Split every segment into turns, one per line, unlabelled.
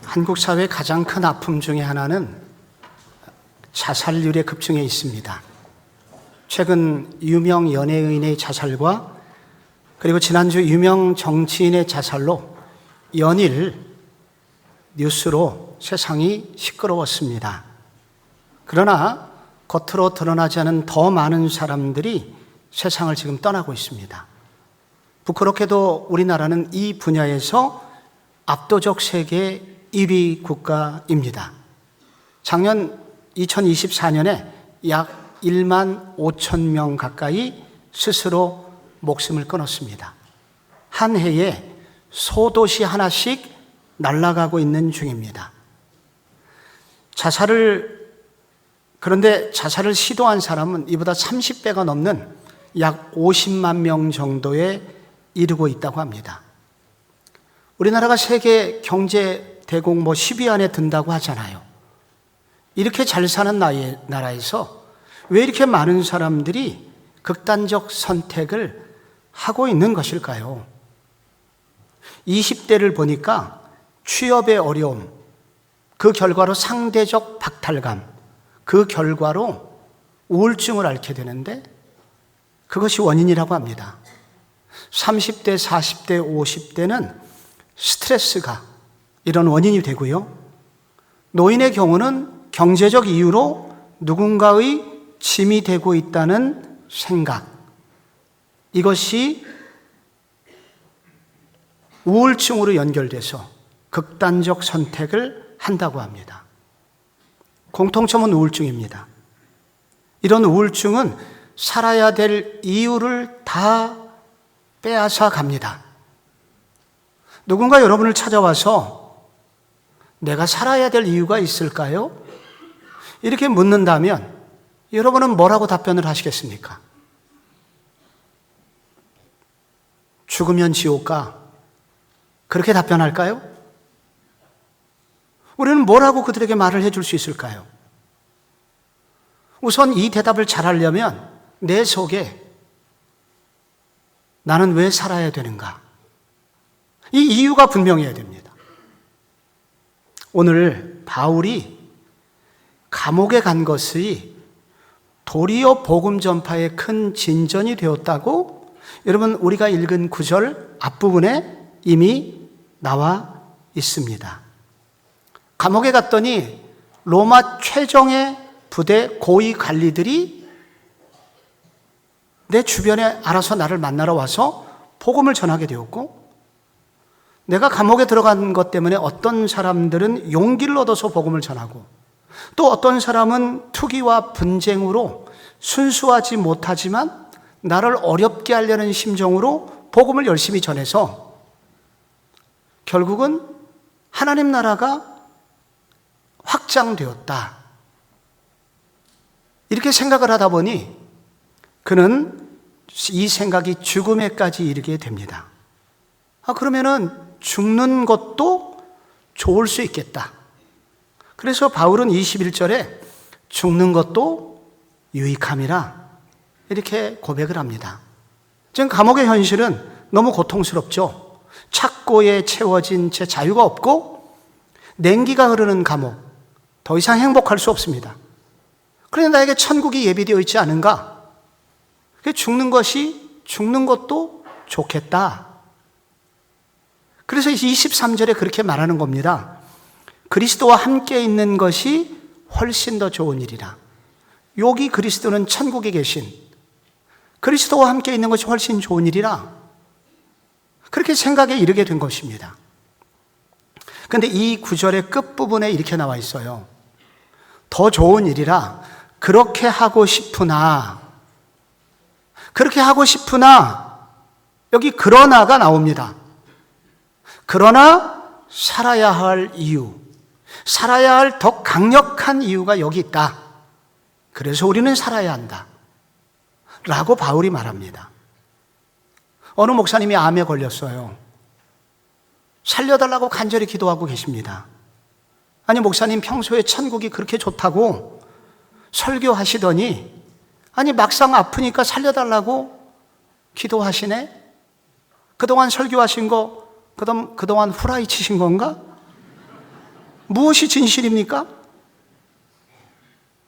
한국 사회의 가장 큰 아픔 중에 하나는 자살률의 급증에 있습니다. 최근 유명 연예인의 자살과 그리고 지난주 유명 정치인의 자살로 연일 뉴스로 세상이 시끄러웠습니다. 그러나 겉으로 드러나지 않은 더 많은 사람들이 세상을 지금 떠나고 있습니다. 부끄럽게도 우리나라는 이 분야에서 압도적 세계 1위 국가입니다. 작년 2024년에 약 1만 5천 명 가까이 스스로 목숨을 끊었습니다. 한 해에 소도시 하나씩 날아가고 있는 중입니다. 그런데 자살을 시도한 사람은 이보다 30배가 넘는 약 50만 명 정도에 이르고 있다고 합니다. 우리나라가 세계 경제 대국 10위 안에 든다고 하잖아요. 이렇게 잘 사는 나라에서 왜 이렇게 많은 사람들이 극단적 선택을 하고 있는 것일까요? 20대를 보니까 취업의 어려움, 그 결과로 상대적 박탈감, 그 결과로 우울증을 앓게 되는데 그것이 원인이라고 합니다. 30대, 40대, 50대는 스트레스가 이런 원인이 되고요. 노인의 경우는 경제적 이유로 누군가의 짐이 되고 있다는 생각, 이것이 우울증으로 연결돼서 극단적 선택을 한다고 합니다. 공통점은 우울증입니다. 이런 우울증은 살아야 될 이유를 다 빼앗아 갑니다. 누군가 여러분을 찾아와서 내가 살아야 될 이유가 있을까요? 이렇게 묻는다면 여러분은 뭐라고 답변을 하시겠습니까? 죽으면 지옥 가. 그렇게 답변할까요? 우리는 뭐라고 그들에게 말을 해줄 수 있을까요? 우선 이 대답을 잘하려면 내 속에 나는 왜 살아야 되는가? 이 이유가 분명해야 됩니다. 오늘 바울이 감옥에 간 것이 도리어 복음 전파의 큰 진전이 되었다고 여러분 우리가 읽은 9절 앞부분에 이미 나와 있습니다. 감옥에 갔더니 로마 최정예 부대 고위 관리들이 내 주변에 알아서 나를 만나러 와서 복음을 전하게 되었고, 내가 감옥에 들어간 것 때문에 어떤 사람들은 용기를 얻어서 복음을 전하고, 또 어떤 사람은 투기와 분쟁으로 순수하지 못하지만 나를 어렵게 하려는 심정으로 복음을 열심히 전해서 결국은 하나님 나라가 확장되었다. 이렇게 생각을 하다 보니 그는 이 생각이 죽음에까지 이르게 됩니다. 그러면은 죽는 것도 좋을 수 있겠다. 그래서 바울은 21절에 죽는 것도 유익함이라 이렇게 고백을 합니다. 지금 감옥의 현실은 너무 고통스럽죠. 착고에 채워진 채 자유가 없고 냉기가 흐르는 감옥, 더 이상 행복할 수 없습니다. 그런데 나에게 천국이 예비되어 있지 않은가? 죽는 것도 좋겠다. 그래서 23절에 그렇게 말하는 겁니다. 그리스도와 함께 있는 것이 훨씬 더 좋은 일이라. 여기 그리스도는 천국에 계신 그리스도와 함께 있는 것이 훨씬 좋은 일이라. 그렇게 생각에 이르게 된 것입니다. 그런데 이 구절의 끝부분에 이렇게 나와 있어요. 더 좋은 일이라 그렇게 하고 싶으나 여기 그러나가 나옵니다. 그러나 살아야 할 이유, 살아야 할 더 강력한 이유가 여기 있다. 그래서 우리는 살아야 한다 라고 바울이 말합니다. 어느 목사님이 암에 걸렸어요. 살려달라고 간절히 기도하고 계십니다. 아니, 목사님 평소에 천국이 그렇게 좋다고 설교하시더니 아니 막상 아프니까 살려달라고 기도하시네? 그동안 설교하신 거 그동안 후라이 치신 건가? 무엇이 진실입니까?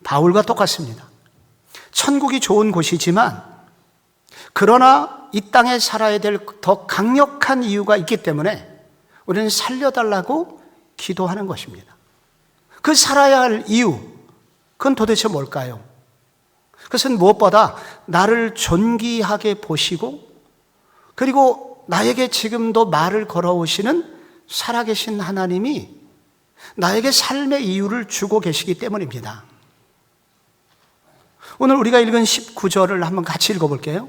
바울과 똑같습니다. 천국이 좋은 곳이지만 그러나 이 땅에 살아야 될 더 강력한 이유가 있기 때문에 우리는 살려달라고 기도하는 것입니다. 그 살아야 할 이유, 그건 도대체 뭘까요? 그것은 무엇보다 나를 존귀하게 보시고 그리고 나에게 지금도 말을 걸어오시는 살아계신 하나님이 나에게 삶의 이유를 주고 계시기 때문입니다. 오늘 우리가 읽은 19절을 한번 같이 읽어볼게요.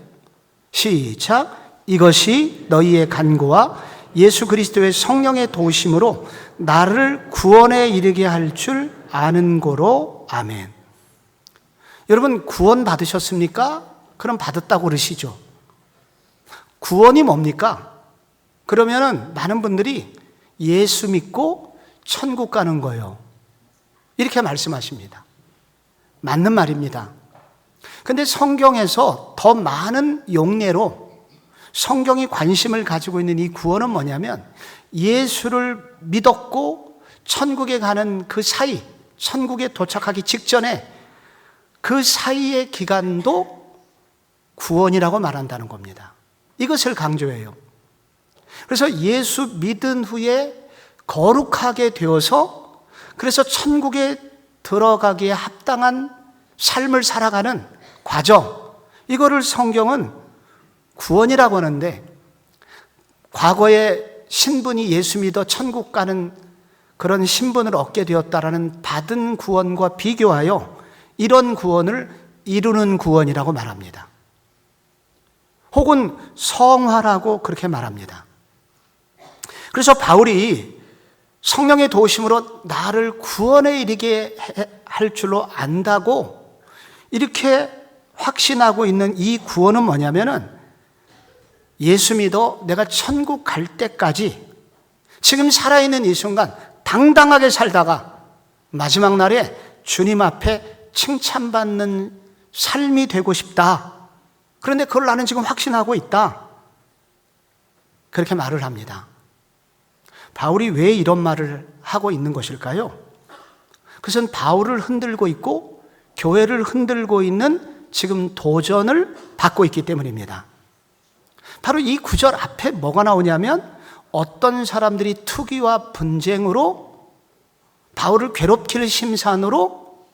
시작. 이것이 너희의 간구와 예수 그리스도의 성령의 도우심으로 나를 구원에 이르게 할 줄 아는 고로. 아멘. 여러분, 구원 받으셨습니까? 그럼 받았다고 그러시죠. 구원이 뭡니까? 그러면은 많은 분들이 예수 믿고 천국 가는 거예요. 이렇게 말씀하십니다. 맞는 말입니다. 근데 성경에서 더 많은 용례로 성경이 관심을 가지고 있는 이 구원은 뭐냐면 예수를 믿었고 천국에 가는 그 사이, 천국에 도착하기 직전에 그 사이의 기간도 구원이라고 말한다는 겁니다. 이것을 강조해요. 그래서 예수 믿은 후에 거룩하게 되어서 그래서 천국에 들어가기에 합당한 삶을 살아가는 과정, 이거를 성경은 구원이라고 하는데 과거에 신분이 예수 믿어 천국 가는 그런 신분을 얻게 되었다라는 받은 구원과 비교하여 이런 구원을 이루는 구원이라고 말합니다. 혹은 성화라고 그렇게 말합니다. 그래서 바울이 성령의 도우심으로 나를 구원에 이르게 할 줄로 안다고 이렇게 확신하고 있는 이 구원은 뭐냐면은 예수 믿어 내가 천국 갈 때까지 지금 살아있는 이 순간 당당하게 살다가 마지막 날에 주님 앞에 칭찬받는 삶이 되고 싶다. 그런데 그걸 나는 지금 확신하고 있다. 그렇게 말을 합니다. 바울이 왜 이런 말을 하고 있는 것일까요? 그것은 바울을 흔들고 있고 교회를 흔들고 있는 지금 도전을 받고 있기 때문입니다. 바로 이 구절 앞에 뭐가 나오냐면 어떤 사람들이 투기와 분쟁으로 바울을 괴롭힐 심산으로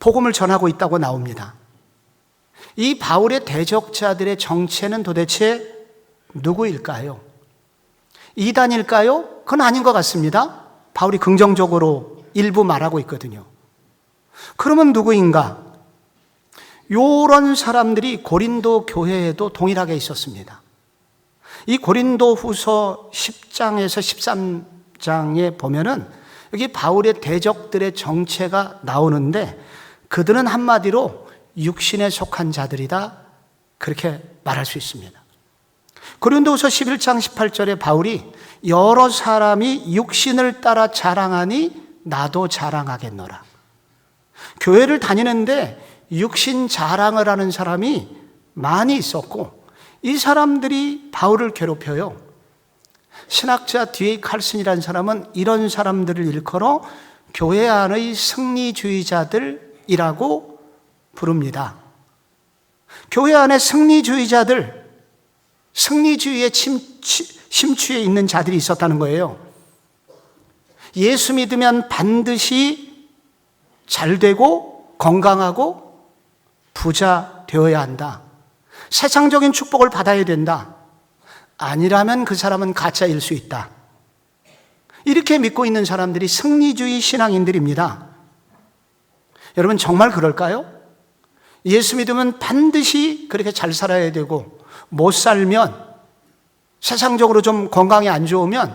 복음을 전하고 있다고 나옵니다. 이 바울의 대적자들의 정체는 도대체 누구일까요? 이단일까요? 그건 아닌 것 같습니다. 바울이 긍정적으로 일부 말하고 있거든요. 그러면 누구인가? 요런 사람들이 고린도 교회에도 동일하게 있었습니다. 이 고린도 후서 10장에서 13장에 보면은 여기 바울의 대적들의 정체가 나오는데 그들은 한마디로 육신에 속한 자들이다. 그렇게 말할 수 있습니다. 고린도후서 11장 18절에 바울이 여러 사람이 육신을 따라 자랑하니 나도 자랑하겠노라. 교회를 다니는데 육신 자랑을 하는 사람이 많이 있었고 이 사람들이 바울을 괴롭혀요. 신학자 D.A. 칼슨이라는 사람은 이런 사람들을 일컬어 교회 안의 승리주의자들이라고 부릅니다. 교회 안에 승리주의자들, 승리주의에 심취해 있는 자들이 있었다는 거예요. 예수 믿으면 반드시 잘 되고 건강하고 부자 되어야 한다. 세상적인 축복을 받아야 된다. 아니라면 그 사람은 가짜일 수 있다. 이렇게 믿고 있는 사람들이 승리주의 신앙인들입니다. 여러분 정말 그럴까요? 예수 믿으면 반드시 그렇게 잘 살아야 되고 못 살면 세상적으로 좀 건강이 안 좋으면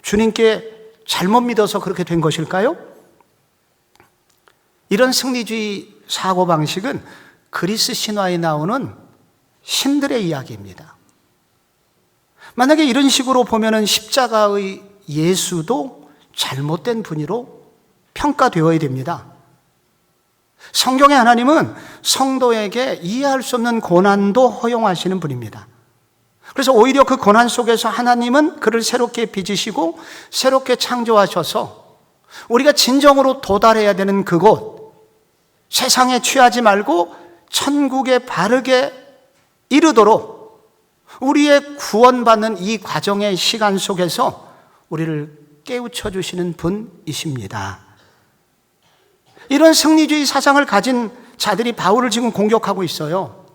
주님께 잘못 믿어서 그렇게 된 것일까요? 이런 승리주의 사고방식은 그리스 신화에 나오는 신들의 이야기입니다. 만약에 이런 식으로 보면은 십자가의 예수도 잘못된 분으로 평가되어야 됩니다. 성경의 하나님은 성도에게 이해할 수 없는 고난도 허용하시는 분입니다. 그래서 오히려 그 고난 속에서 하나님은 그를 새롭게 빚으시고 새롭게 창조하셔서 우리가 진정으로 도달해야 되는 그곳, 세상에 취하지 말고 천국에 바르게 이르도록 우리의 구원받는 이 과정의 시간 속에서 우리를 깨우쳐 주시는 분이십니다. 이런 승리주의 사상을 가진 자들이 바울을 지금 공격하고 있어요.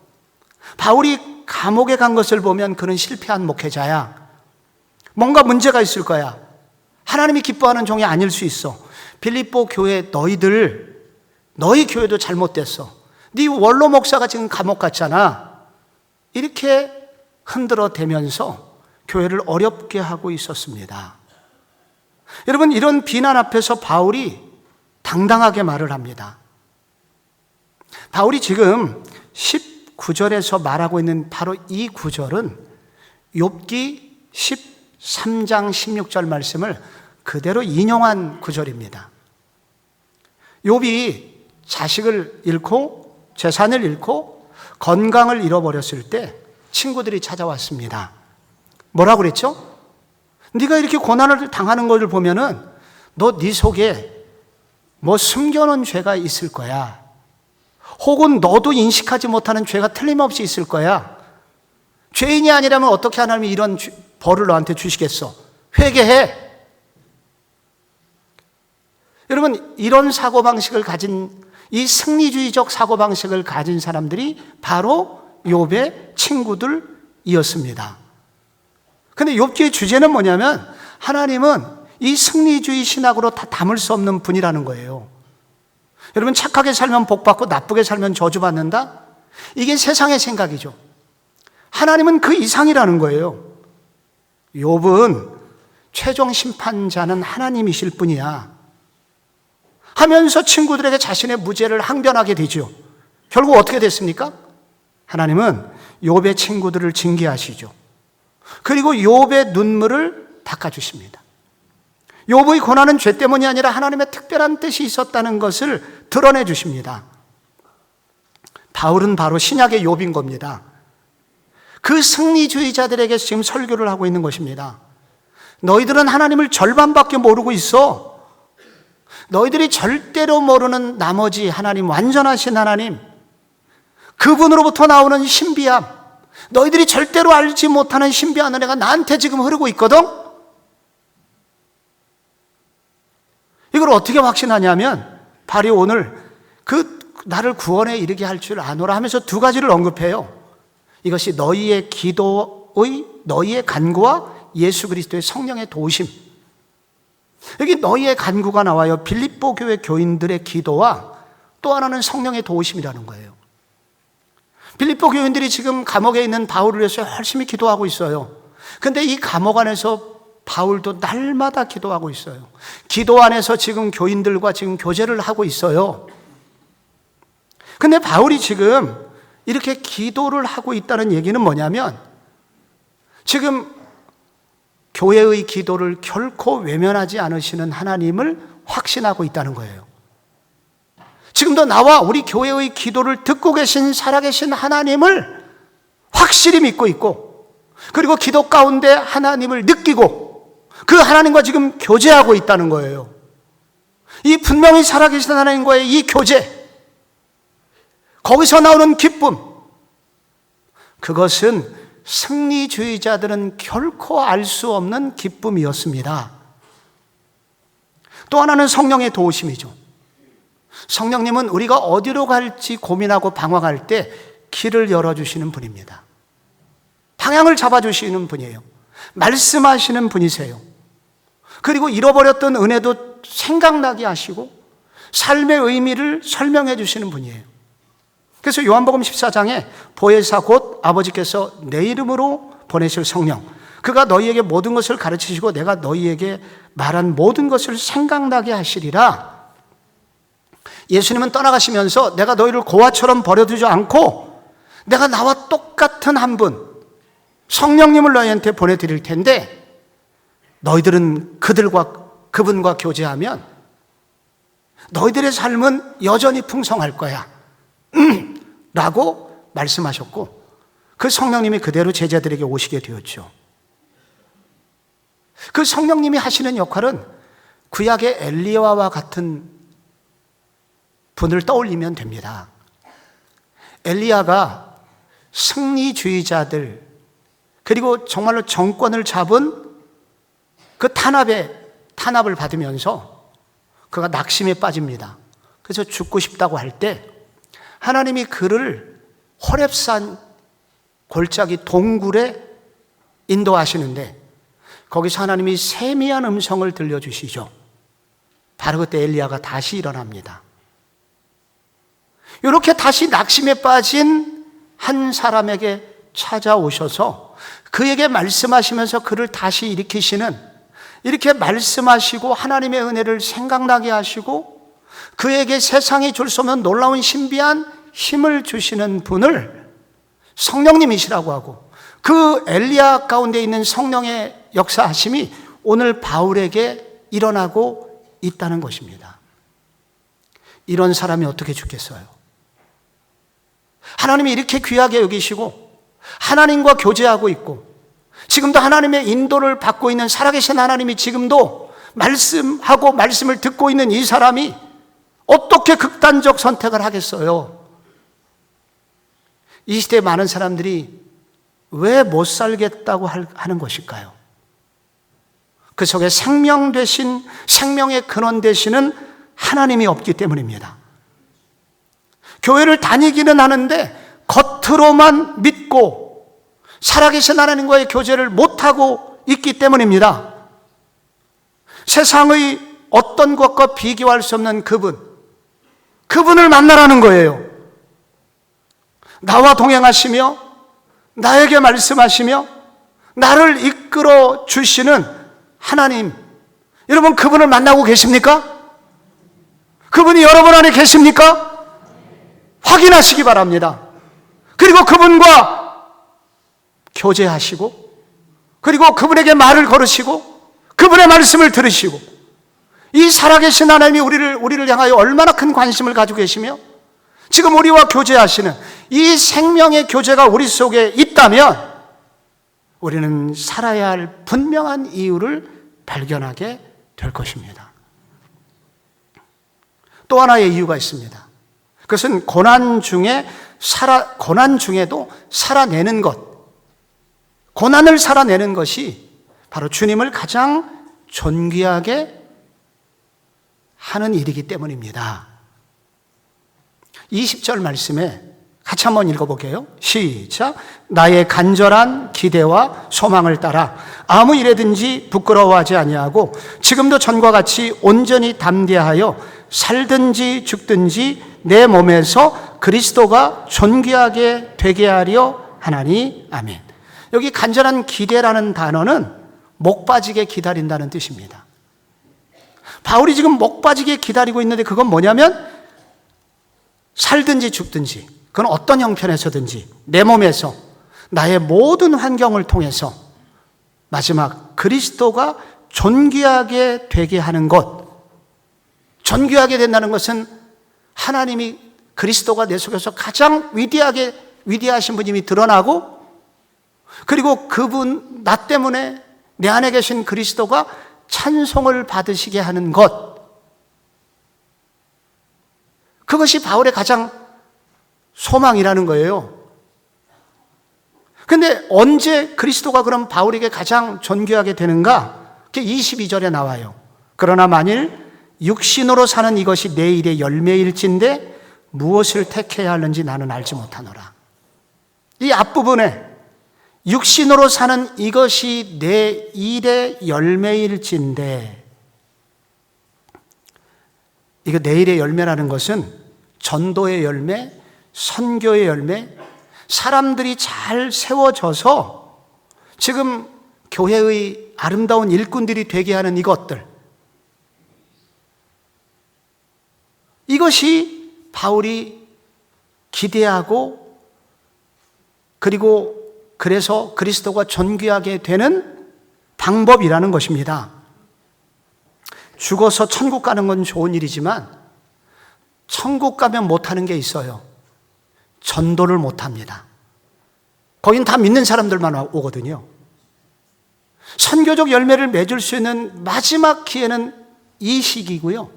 바울이 감옥에 간 것을 보면 그는 실패한 목회자야. 뭔가 문제가 있을 거야. 하나님이 기뻐하는 종이 아닐 수 있어. 빌립보 교회 너희 교회도 잘못됐어. 네 원로 목사가 지금 감옥 갔잖아. 이렇게 흔들어 대면서 교회를 어렵게 하고 있었습니다. 여러분, 이런 비난 앞에서 바울이 당당하게 말을 합니다. 바울이 지금 19절에서 말하고 있는 바로 이 구절은 욥기 13장 16절 말씀을 그대로 인용한 구절입니다. 욥이 자식을 잃고 재산을 잃고 건강을 잃어버렸을 때 친구들이 찾아왔습니다. 뭐라고 그랬죠? 네가 이렇게 고난을 당하는 것을 보면은 네 속에 뭐 숨겨놓은 죄가 있을 거야. 혹은 너도 인식하지 못하는 죄가 틀림없이 있을 거야. 죄인이 아니라면 어떻게 하나님이 이런 벌을 너한테 주시겠어? 회개해. 여러분, 이런 사고방식을 가진, 이 승리주의적 사고방식을 가진 사람들이 바로 욥의 친구들이었습니다. 근데 욥기의 주제는 뭐냐면 하나님은 이 승리주의 신학으로 다 담을 수 없는 분이라는 거예요. 여러분, 착하게 살면 복받고 나쁘게 살면 저주받는다? 이게 세상의 생각이죠. 하나님은 그 이상이라는 거예요. 욥은 최종 심판자는 하나님이실 뿐이야 하면서 친구들에게 자신의 무죄를 항변하게 되죠. 결국 어떻게 됐습니까? 하나님은 욥의 친구들을 징계하시죠. 그리고 욥의 눈물을 닦아주십니다. 욥의 고난은 죄 때문이 아니라 하나님의 특별한 뜻이 있었다는 것을 드러내 주십니다. 바울은 바로 신약의 욥인 겁니다. 그 승리주의자들에게 지금 설교를 하고 있는 것입니다. 너희들은 하나님을 절반밖에 모르고 있어. 너희들이 절대로 모르는 나머지 하나님, 완전하신 하나님, 그분으로부터 나오는 신비함, 너희들이 절대로 알지 못하는 신비한 은혜가 나한테 지금 흐르고 있거든? 이걸 어떻게 확신하냐면 바로 오늘 나를 구원에 이르게 할 줄 아노라 하면서 두 가지를 언급해요. 이것이 너희의 너희의 간구와 예수 그리스도의 성령의 도우심. 여기 너희의 간구가 나와요. 빌립보 교회 교인들의 기도와 또 하나는 성령의 도우심이라는 거예요. 빌립보 교인들이 지금 감옥에 있는 바울을 위해서 열심히 기도하고 있어요. 근데 이 감옥 안에서 바울도 날마다 기도하고 있어요. 기도 안에서 지금 교인들과 지금 교제를 하고 있어요. 근데 바울이 지금 이렇게 기도를 하고 있다는 얘기는 뭐냐면 지금 교회의 기도를 결코 외면하지 않으시는 하나님을 확신하고 있다는 거예요. 지금도 나와 우리 교회의 기도를 듣고 계신 살아계신 하나님을 확실히 믿고 있고, 그리고 기도 가운데 하나님을 느끼고 그 하나님과 지금 교제하고 있다는 거예요. 이 분명히 살아계신 하나님과의 이 교제, 거기서 나오는 기쁨, 그것은 승리주의자들은 결코 알 수 없는 기쁨이었습니다. 또 하나는 성령의 도우심이죠. 성령님은 우리가 어디로 갈지 고민하고 방황할 때 길을 열어주시는 분입니다. 방향을 잡아주시는 분이에요. 말씀하시는 분이세요. 그리고 잃어버렸던 은혜도 생각나게 하시고 삶의 의미를 설명해 주시는 분이에요. 그래서 요한복음 14장에 보혜사 곧 아버지께서 내 이름으로 보내실 성령, 그가 너희에게 모든 것을 가르치시고 내가 너희에게 말한 모든 것을 생각나게 하시리라. 예수님은 떠나가시면서 내가 너희를 고아처럼 버려두지 않고 내가 나와 똑같은 한 분, 성령님을 너희한테 보내드릴 텐데 너희들은 그분과 교제하면 너희들의 삶은 여전히 풍성할 거야 라고 말씀하셨고, 그 성령님이 그대로 제자들에게 오시게 되었죠. 그 성령님이 하시는 역할은 구약의 엘리야와 같은 분을 떠올리면 됩니다. 엘리야가 승리주의자들, 그리고 정말로 정권을 잡은 그 탄압을 받으면서 그가 낙심에 빠집니다. 그래서 죽고 싶다고 할 때 하나님이 그를 호렙산 골짜기 동굴에 인도하시는데 거기서 하나님이 세미한 음성을 들려주시죠. 바로 그때 엘리야가 다시 일어납니다. 이렇게 다시 낙심에 빠진 한 사람에게 찾아오셔서 그에게 말씀하시면서 그를 다시 일으키시는, 이렇게 말씀하시고 하나님의 은혜를 생각나게 하시고 그에게 세상이 줄 수 없는 놀라운 신비한 힘을 주시는 분을 성령님이시라고 하고, 그 엘리야 가운데 있는 성령의 역사하심이 오늘 바울에게 일어나고 있다는 것입니다. 이런 사람이 어떻게 죽겠어요? 하나님이 이렇게 귀하게 여기시고 하나님과 교제하고 있고 지금도 하나님의 인도를 받고 있는 살아계신 하나님이 지금도 말씀하고 말씀을 듣고 있는 이 사람이 어떻게 극단적 선택을 하겠어요? 이 시대에 많은 사람들이 왜 못 살겠다고 하는 것일까요? 그 속에 생명 되신, 생명의 근원 되시는 하나님이 없기 때문입니다. 교회를 다니기는 하는데 겉으로만 믿고 살아계신 하나님과의 교제를 못하고 있기 때문입니다. 세상의 어떤 것과 비교할 수 없는 그분을 만나라는 거예요. 나와 동행하시며 나에게 말씀하시며 나를 이끌어 주시는 하나님, 여러분 그분을 만나고 계십니까? 그분이 여러분 안에 계십니까? 확인하시기 바랍니다. 그리고 그분과 교제하시고, 그리고 그분에게 말을 걸으시고 그분의 말씀을 들으시고, 이 살아계신 하나님이 우리를 향하여 얼마나 큰 관심을 가지고 계시며 지금 우리와 교제하시는 이 생명의 교제가 우리 속에 있다면 우리는 살아야 할 분명한 이유를 발견하게 될 것입니다. 또 하나의 이유가 있습니다. 그것은 고난 중에도 살아내는 것, 고난을 살아내는 것이 바로 주님을 가장 존귀하게 하는 일이기 때문입니다. 20절 말씀에 같이 한번 읽어볼게요. 시작. 나의 간절한 기대와 소망을 따라 아무 일에든지 부끄러워하지 아니하고 지금도 전과 같이 온전히 담대하여 살든지 죽든지 내 몸에서 그리스도가 존귀하게 되게 하려 하나니. 아멘. 여기 간절한 기대라는 단어는 목 빠지게 기다린다는 뜻입니다. 바울이 지금 목 빠지게 기다리고 있는데 그건 뭐냐면 살든지 죽든지, 그건 어떤 형편에서든지 내 몸에서 나의 모든 환경을 통해서 마지막 그리스도가 존귀하게 되게 하는 것, 존귀하게 된다는 것은 하나님이 그리스도가 내 속에서 가장 위대하신 분임이 드러나고, 그리고 그분, 나 때문에 내 안에 계신 그리스도가 찬송을 받으시게 하는 것, 그것이 바울의 가장 소망이라는 거예요. 그런데 언제 그리스도가 그럼 바울에게 가장 존귀하게 되는가? 그게 22절에 나와요. 그러나 만일 육신으로 사는 이것이 내 일의 열매일진데 무엇을 택해야 하는지 나는 알지 못하노라. 이 앞부분에 육신으로 사는 이것이 내 일의 열매일진데, 이거 내 일의 열매라는 것은 전도의 열매, 선교의 열매, 사람들이 잘 세워져서 지금 교회의 아름다운 일꾼들이 되게 하는 이것들, 이것이 바울이 기대하고, 그리고 그래서 그리스도가 존귀하게 되는 방법이라는 것입니다. 죽어서 천국 가는 건 좋은 일이지만 천국 가면 못하는 게 있어요. 전도를 못합니다. 거긴 다 믿는 사람들만 오거든요. 선교적 열매를 맺을 수 있는 마지막 기회는 이 시기고요.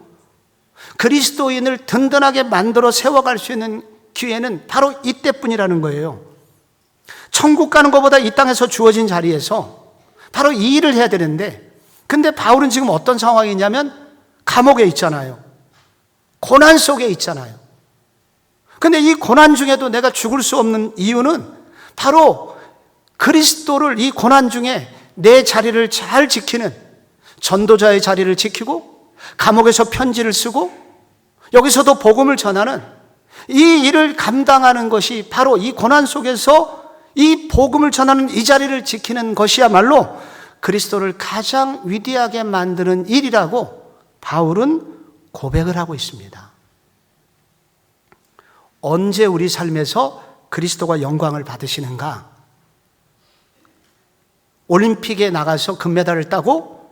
그리스도인을 든든하게 만들어 세워갈 수 있는 기회는 바로 이때뿐이라는 거예요. 천국 가는 것보다 이 땅에서 주어진 자리에서 바로 이 일을 해야 되는데, 근데 바울은 지금 어떤 상황이냐면 감옥에 있잖아요. 고난 속에 있잖아요. 근데 이 고난 중에도 내가 죽을 수 없는 이유는 바로 그리스도를 이 고난 중에 내 자리를 잘 지키는, 전도자의 자리를 지키고 감옥에서 편지를 쓰고 여기서도 복음을 전하는 이 일을 감당하는 것이 바로 이 고난 속에서 이 복음을 전하는 이 자리를 지키는 것이야말로 그리스도를 가장 위대하게 만드는 일이라고 바울은 고백을 하고 있습니다. 언제 우리 삶에서 그리스도가 영광을 받으시는가? 올림픽에 나가서 금메달을 따고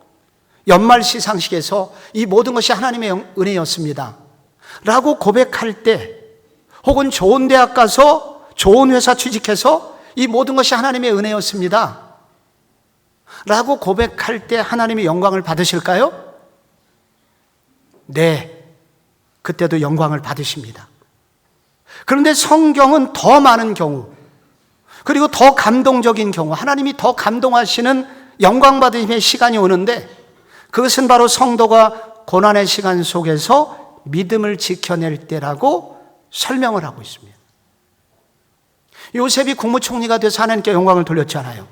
연말 시상식에서 이 모든 것이 하나님의 은혜였습니다 라고 고백할 때, 혹은 좋은 대학 가서 좋은 회사 취직해서 이 모든 것이 하나님의 은혜였습니다 라고 고백할 때 하나님이 영광을 받으실까요? 네, 그때도 영광을 받으십니다. 그런데 성경은 더 많은 경우, 그리고 더 감동적인 경우, 하나님이 더 감동하시는 영광받으심의 시간이 오는데, 그것은 바로 성도가 고난의 시간 속에서 믿음을 지켜낼 때라고 설명을 하고 있습니다. 요셉이 국무총리가 돼서 하나님께 영광을 돌렸잖아요.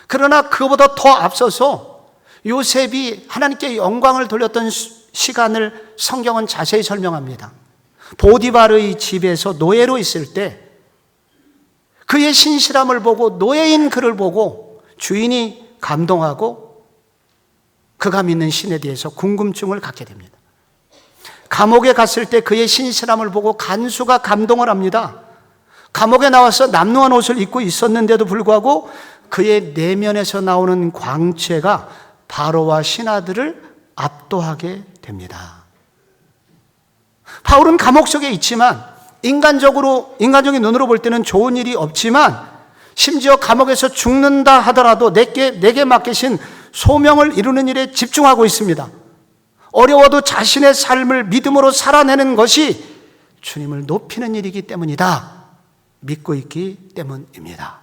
그러나 그보다 더 앞서서 요셉이 하나님께 영광을 돌렸던 시간을 성경은 자세히 설명합니다. 보디발의 집에서 노예로 있을 때 그의 신실함을 보고, 노예인 그를 보고 주인이 감동하고 그가 믿는 신에 대해서 궁금증을 갖게 됩니다. 감옥에 갔을 때 그의 신실함을 보고 간수가 감동을 합니다. 감옥에 나와서 남루한 옷을 입고 있었는데도 불구하고 그의 내면에서 나오는 광채가 바로와 신하들을 압도하게 됩니다. 바울은 감옥 속에 있지만 인간적인 눈으로 볼 때는 좋은 일이 없지만, 심지어 감옥에서 죽는다 하더라도 내게 맡기신 소명을 이루는 일에 집중하고 있습니다. 어려워도 자신의 삶을 믿음으로 살아내는 것이 주님을 높이는 일이기 때문이다, 믿고 있기 때문입니다.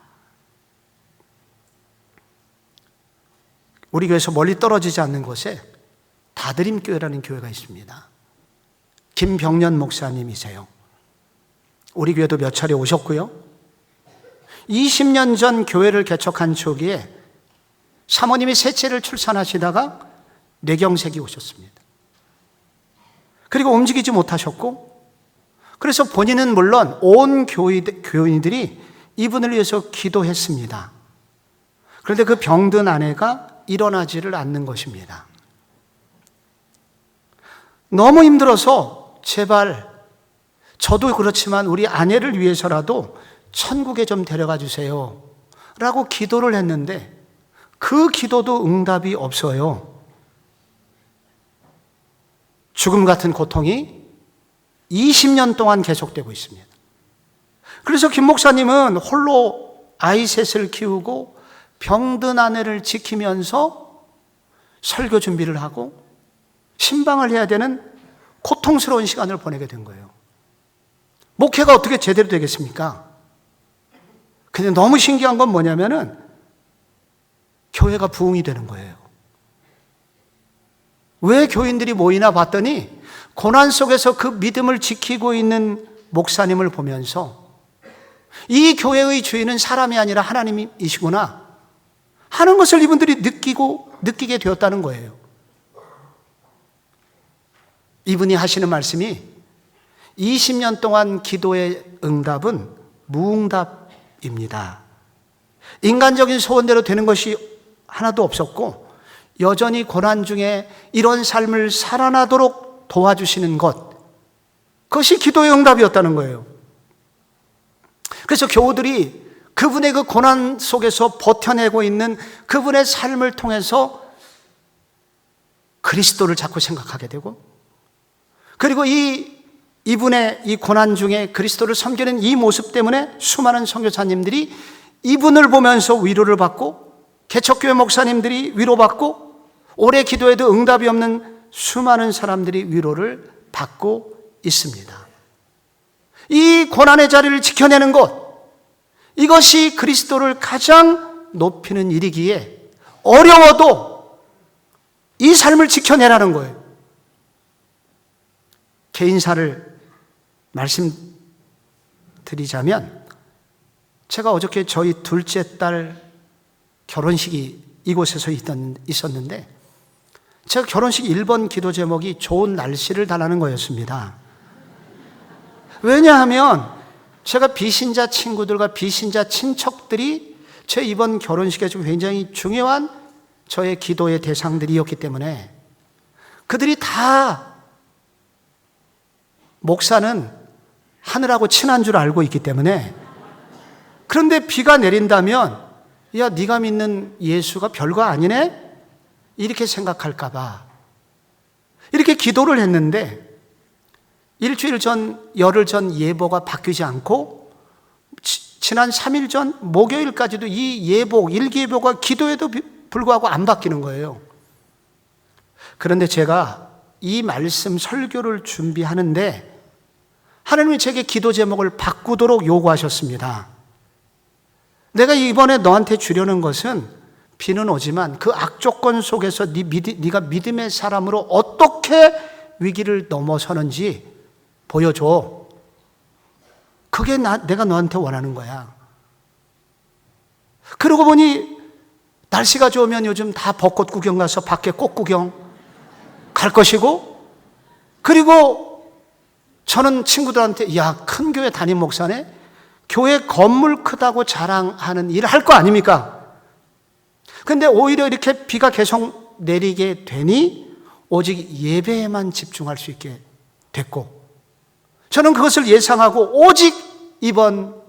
우리 교회에서 멀리 떨어지지 않는 곳에 다드림교회라는 교회가 있습니다. 김병년 목사님이세요. 우리 교회도 몇 차례 오셨고요. 20년 전 교회를 개척한 초기에 사모님이 셋째를 출산하시다가 뇌경색이 오셨습니다. 그리고 움직이지 못하셨고, 그래서 본인은 물론 온 교인들이 이분을 위해서 기도했습니다. 그런데 그 병든 아내가 일어나지를 않는 것입니다. 너무 힘들어서 제발 저도 그렇지만 우리 아내를 위해서라도 천국에 좀 데려가 주세요 라고 기도를 했는데 그 기도도 응답이 없어요. 죽음 같은 고통이 20년 동안 계속되고 있습니다. 그래서 김 목사님은 홀로 아이 셋을 키우고 병든 아내를 지키면서 설교 준비를 하고 신방을 해야 되는 고통스러운 시간을 보내게 된 거예요. 목회가 어떻게 제대로 되겠습니까? 근데 너무 신기한 건 뭐냐면은 교회가 부흥이 되는 거예요. 왜 교인들이 모이나 봤더니 고난 속에서 그 믿음을 지키고 있는 목사님을 보면서 이 교회의 주인은 사람이 아니라 하나님이시구나 하는 것을 이분들이 느끼게 되었다는 거예요. 이분이 하시는 말씀이 20년 동안 기도의 응답은 무응답입니다. 인간적인 소원대로 되는 것이 하나도 없었고 여전히 고난 중에 이런 삶을 살아나도록 도와주시는 것, 그것이 기도의 응답이었다는 거예요. 그래서 교우들이 그분의 그 고난 속에서 버텨내고 있는 그분의 삶을 통해서 그리스도를 자꾸 생각하게 되고, 그리고 이 이분의 이 고난 중에 그리스도를 섬기는 이 모습 때문에 수많은 선교사님들이 이분을 보면서 위로를 받고, 개척교회 목사님들이 위로받고, 오래 기도해도 응답이 없는 수많은 사람들이 위로를 받고 있습니다. 이 고난의 자리를 지켜내는 것, 이것이 그리스도를 가장 높이는 일이기에 어려워도 이 삶을 지켜내라는 거예요. 개인사를 말씀드리자면, 제가 어저께 저희 둘째 딸 결혼식이 이곳에서 있었는데, 제가 결혼식 1번 기도 제목이 좋은 날씨를 달라는 거였습니다. 왜냐하면 제가 비신자 친구들과 비신자 친척들이 제 이번 결혼식에 굉장히 중요한 저의 기도의 대상들이었기 때문에, 그들이 다 목사는 하늘하고 친한 줄 알고 있기 때문에, 그런데 비가 내린다면 야, 네가 믿는 예수가 별거 아니네? 이렇게 생각할까 봐 이렇게 기도를 했는데, 일주일 전, 열흘 전 예보가 바뀌지 않고 지난 3일 전 목요일까지도 이 예보, 일기예보가 기도에도 불구하고 안 바뀌는 거예요. 그런데 제가 이 말씀 설교를 준비하는데 하나님이 제게 기도 제목을 바꾸도록 요구하셨습니다. 내가 이번에 너한테 주려는 것은 비는 오지만 그 악조건 속에서 네가 믿음의 사람으로 어떻게 위기를 넘어서는지 보여줘. 그게 내가 너한테 원하는 거야. 그러고 보니 날씨가 좋으면 요즘 다 벚꽃 구경 가서 밖에 꽃 구경 갈 것이고, 그리고 저는 친구들한테 야, 큰 교회 담임 목사네? 교회 건물 크다고 자랑하는 일 할 거 아닙니까? 근데 오히려 이렇게 비가 계속 내리게 되니 오직 예배에만 집중할 수 있게 됐고, 저는 그것을 예상하고 오직 이번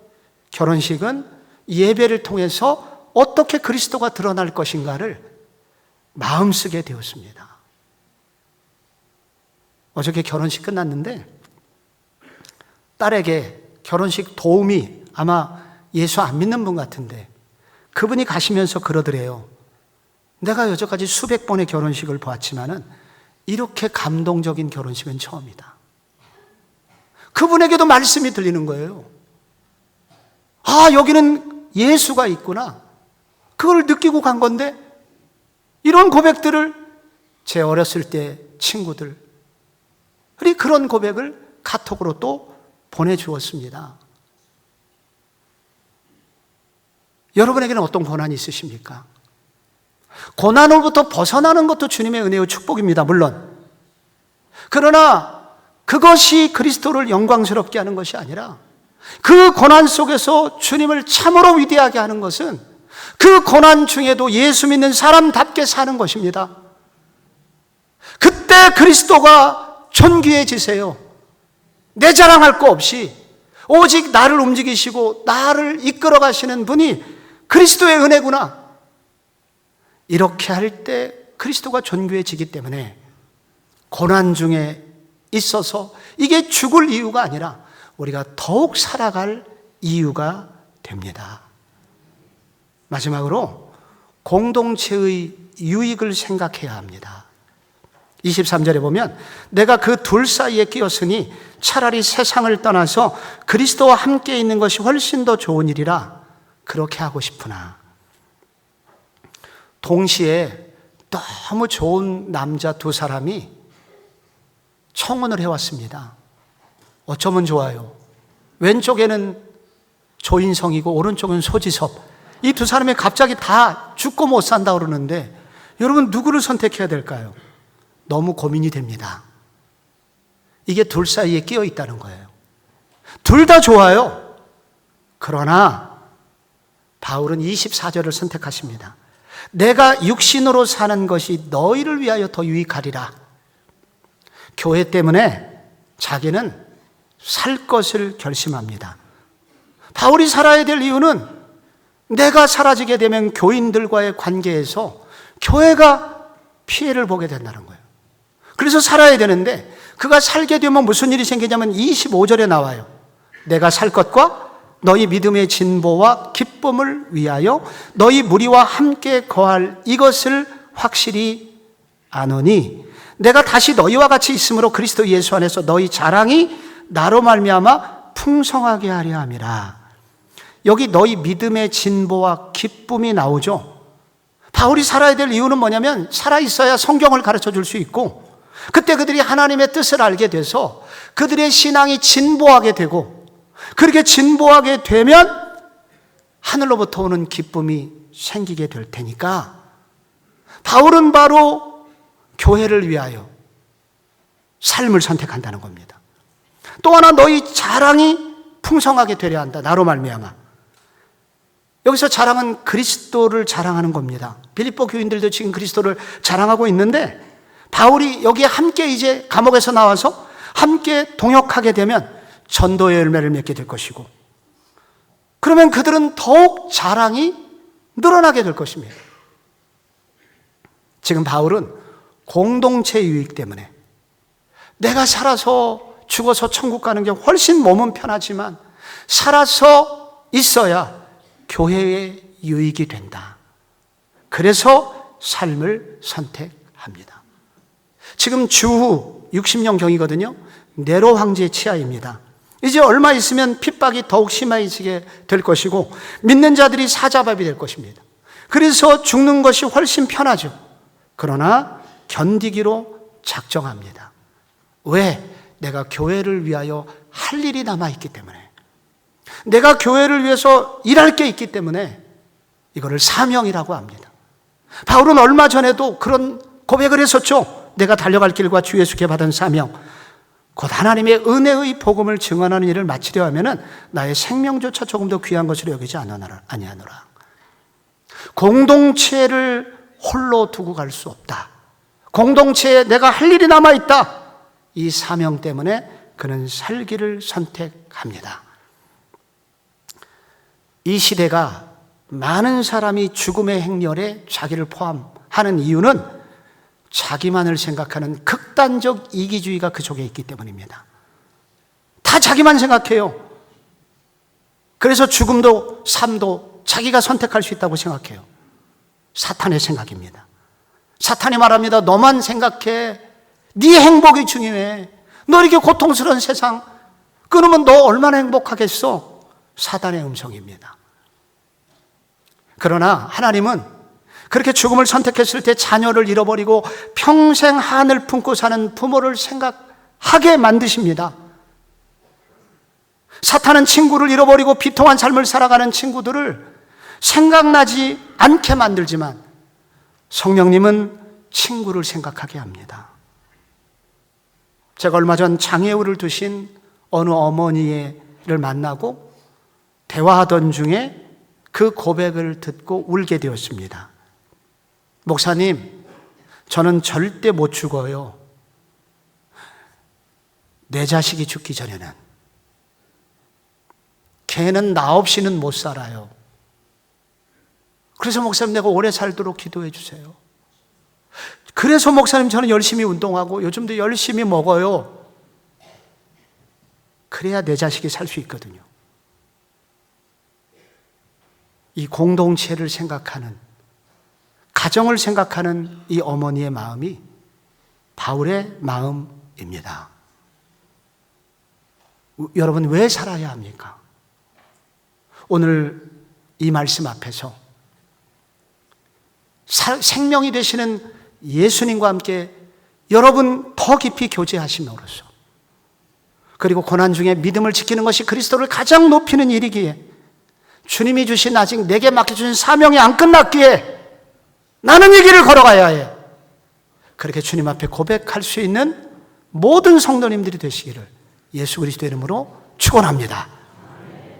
결혼식은 예배를 통해서 어떻게 그리스도가 드러날 것인가를 마음쓰게 되었습니다. 어저께 결혼식 끝났는데 딸에게 결혼식 도우미, 아마 예수 안 믿는 분 같은데 그분이 가시면서 그러더래요. 내가 여태까지 수백 번의 결혼식을 보았지만은 이렇게 감동적인 결혼식은 처음이다. 그분에게도 말씀이 들리는 거예요. 아, 여기는 예수가 있구나. 그걸 느끼고 간 건데, 이런 고백들을 제 어렸을 때 친구들이 그런 고백을 카톡으로 또 보내주었습니다. 여러분에게는 어떤 고난이 있으십니까? 고난으로부터 벗어나는 것도 주님의 은혜의 축복입니다, 물론. 그러나 그것이 그리스도를 영광스럽게 하는 것이 아니라, 그 고난 속에서 주님을 참으로 위대하게 하는 것은 그 고난 중에도 예수 믿는 사람답게 사는 것입니다. 그때 그리스도가 존귀해지세요. 내 자랑할 거 없이 오직 나를 움직이시고 나를 이끌어 가시는 분이 그리스도의 은혜구나. 이렇게 할 때 그리스도가 존귀해지기 때문에 고난 중에 있어서 이게 죽을 이유가 아니라 우리가 더욱 살아갈 이유가 됩니다. 마지막으로 공동체의 유익을 생각해야 합니다. 23절에 보면 내가 그 둘 사이에 끼었으니 차라리 세상을 떠나서 그리스도와 함께 있는 것이 훨씬 더 좋은 일이라 그렇게 하고 싶으나. 동시에 너무 좋은 남자 두 사람이 청혼을 해왔습니다. 어쩌면 좋아요. 왼쪽에는 조인성이고 오른쪽은 소지섭. 이 두 사람이 갑자기 다 죽고 못 산다 그러는데 여러분 누구를 선택해야 될까요? 너무 고민이 됩니다. 이게 둘 사이에 끼어 있다는 거예요. 둘 다 좋아요. 그러나 바울은 24절을 선택하십니다. 내가 육신으로 사는 것이 너희를 위하여 더 유익하리라. 교회 때문에 자기는 살 것을 결심합니다. 바울이 살아야 될 이유는 내가 사라지게 되면 교인들과의 관계에서 교회가 피해를 보게 된다는 거예요. 그래서 살아야 되는데 그가 살게 되면 무슨 일이 생기냐면 25절에 나와요. 내가 살 것과 너희 믿음의 진보와 기쁨을 위하여 너희 무리와 함께 거할 이것을 확실히 아노니 내가 다시 너희와 같이 있으므로 그리스도 예수 안에서 너희 자랑이 나로 말미암아 풍성하게 하려 함이라. 여기 너희 믿음의 진보와 기쁨이 나오죠. 바울이 살아야 될 이유는 뭐냐면 살아있어야 성경을 가르쳐 줄 수 있고 그때 그들이 하나님의 뜻을 알게 돼서 그들의 신앙이 진보하게 되고 그렇게 진보하게 되면 하늘로부터 오는 기쁨이 생기게 될 테니까 바울은 바로 교회를 위하여 삶을 선택한다는 겁니다. 또 하나 너희 자랑이 풍성하게 되려 한다. 나로 말미암아. 여기서 자랑은 그리스도를 자랑하는 겁니다. 빌립보 교인들도 지금 그리스도를 자랑하고 있는데 바울이 여기에 함께 이제 감옥에서 나와서 함께 동역하게 되면 전도의 열매를 맺게 될 것이고 그러면 그들은 더욱 자랑이 늘어나게 될 것입니다. 지금 바울은 공동체 유익 때문에 내가 살아서 죽어서 천국 가는 게 훨씬 몸은 편하지만 살아서 있어야 교회의 유익이 된다. 그래서 삶을 선택합니다. 지금 주후 60년경이거든요. 네로 황제의 치하입니다. 이제 얼마 있으면 핍박이 더욱 심해지게 될 것이고 믿는 자들이 사자밥이 될 것입니다. 그래서 죽는 것이 훨씬 편하죠. 그러나 견디기로 작정합니다. 왜? 내가 교회를 위하여 할 일이 남아있기 때문에 내가 교회를 위해서 일할 게 있기 때문에 이거를 사명이라고 합니다. 바울은 얼마 전에도 그런 고백을 했었죠. 내가 달려갈 길과 주 예수께 받은 사명 곧 하나님의 은혜의 복음을 증언하는 일을 마치려 하면은 나의 생명조차 조금 더 귀한 것으로 여기지 아니하노라. 공동체를 홀로 두고 갈 수 없다. 공동체에 내가 할 일이 남아있다. 이 사명 때문에 그는 살기를 선택합니다. 이 시대가 많은 사람이 죽음의 행렬에 자기를 포함하는 이유는 자기만을 생각하는 극단적 이기주의가 그 속에 있기 때문입니다. 다 자기만 생각해요. 그래서 죽음도 삶도 자기가 선택할 수 있다고 생각해요. 사탄의 생각입니다. 사탄이 말합니다. 너만 생각해. 네 행복이 중요해. 너 이렇게 고통스러운 세상 끊으면 너 얼마나 행복하겠어? 사단의 음성입니다. 그러나 하나님은 그렇게 죽음을 선택했을 때 자녀를 잃어버리고 평생 한을 품고 사는 부모를 생각하게 만드십니다. 사탄은 친구를 잃어버리고 비통한 삶을 살아가는 친구들을 생각나지 않게 만들지만 성령님은 친구를 생각하게 합니다. 제가 얼마 전 장애우를 두신 어느 어머니를 만나고 대화하던 중에 그 고백을 듣고 울게 되었습니다. 목사님, 저는 절대 못 죽어요. 내 자식이 죽기 전에는. 걔는 나 없이는 못 살아요. 그래서 목사님 내가 오래 살도록 기도해 주세요. 그래서 목사님 저는 열심히 운동하고 요즘도 열심히 먹어요. 그래야 내 자식이 살 수 있거든요. 이 공동체를 생각하는, 가정을 생각하는 이 어머니의 마음이 바울의 마음입니다. 여러분, 왜 살아야 합니까? 오늘 이 말씀 앞에서 생명이 되시는 예수님과 함께 여러분 더 깊이 교제하심으로써, 그리고 고난 중에 믿음을 지키는 것이 그리스도를 가장 높이는 일이기에, 주님이 주신 아직 내게 맡겨주신 사명이 안 끝났기에 나는 이 길을 걸어가야 해. 그렇게 주님 앞에 고백할 수 있는 모든 성도님들이 되시기를 예수 그리스도의 이름으로 축원합니다.